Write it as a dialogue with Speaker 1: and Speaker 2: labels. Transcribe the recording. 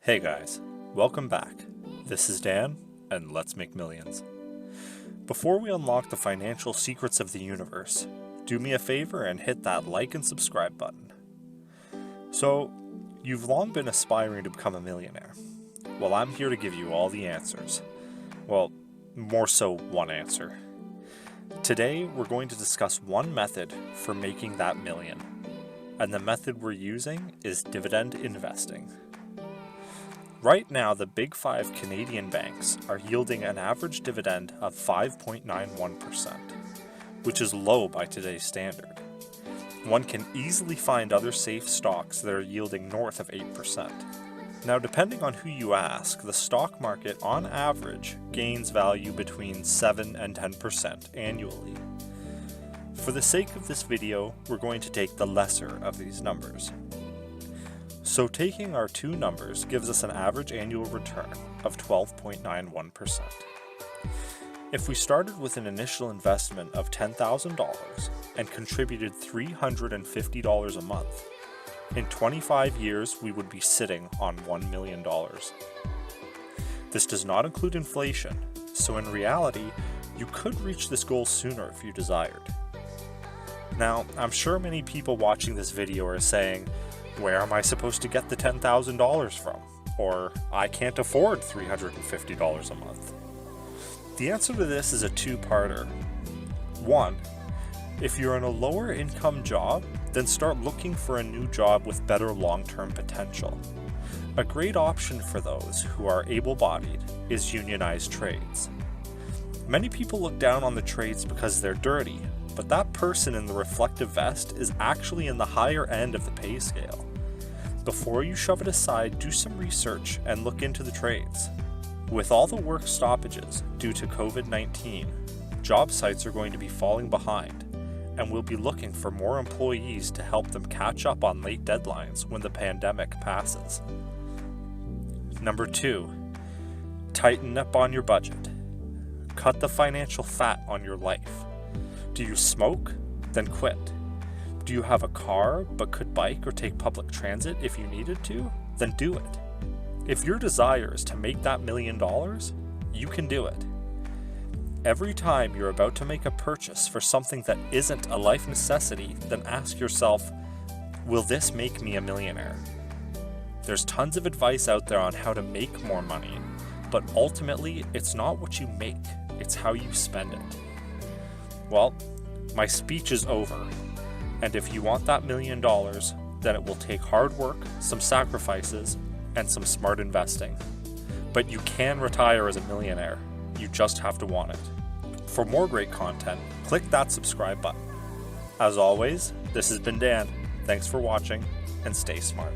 Speaker 1: Hey guys, welcome back. This is Dan, and let's make millions. Before we unlock the financial secrets of the universe, do me a favor and hit that like and subscribe button. So, you've long been aspiring to become a millionaire. Well, I'm here to give you all the answers. Well, more so one answer. Today, we're going to discuss one method for making that million. And the method we're using is dividend investing. Right now, the big five Canadian banks are yielding an average dividend of 5.91%, which is low by today's standard. One can easily find other safe stocks that are yielding north of 8%. Now, depending on who you ask, the stock market on average gains value between 7 and 10% annually. For the sake of this video, we're going to take the lesser of these numbers. So taking our two numbers gives us an average annual return of 12.91%. If we started with an initial investment of $10,000 and contributed $350 a month, in 25 years we would be sitting on $1 million. This does not include inflation, so in reality, you could reach this goal sooner if you desired. Now, I'm sure many people watching this video are saying, where am I supposed to get the $10,000 from? Or, I can't afford $350 a month. The answer to this is a two-parter. One, if you're in a lower income job, then start looking for a new job with better long-term potential. A great option for those who are able-bodied is unionized trades. Many people look down on the trades because they're dirty, but that person in the reflective vest is actually in the higher end of the pay scale. Before you shove it aside, do some research and look into the trades. With all the work stoppages due to COVID-19, job sites are going to be falling behind, and we'll be looking for more employees to help them catch up on late deadlines when the pandemic passes. Number 2, tighten up on your budget. Cut the financial fat on your life. Do you smoke? Then quit. Do you have a car but could bike or take public transit if you needed to? Then do it. If your desire is to make that $1 million, you can do it. Every time you're about to make a purchase for something that isn't a life necessity, then ask yourself, will this make me a millionaire? There's tons of advice out there on how to make more money, but ultimately it's not what you make, it's how you spend it. Well, my speech is over. And if you want that $1 million, then it will take hard work, some sacrifices, and some smart investing. But you can retire as a millionaire. You just have to want it. For more great content, click that subscribe button. As always, this has been Dan. Thanks for watching, and stay smart.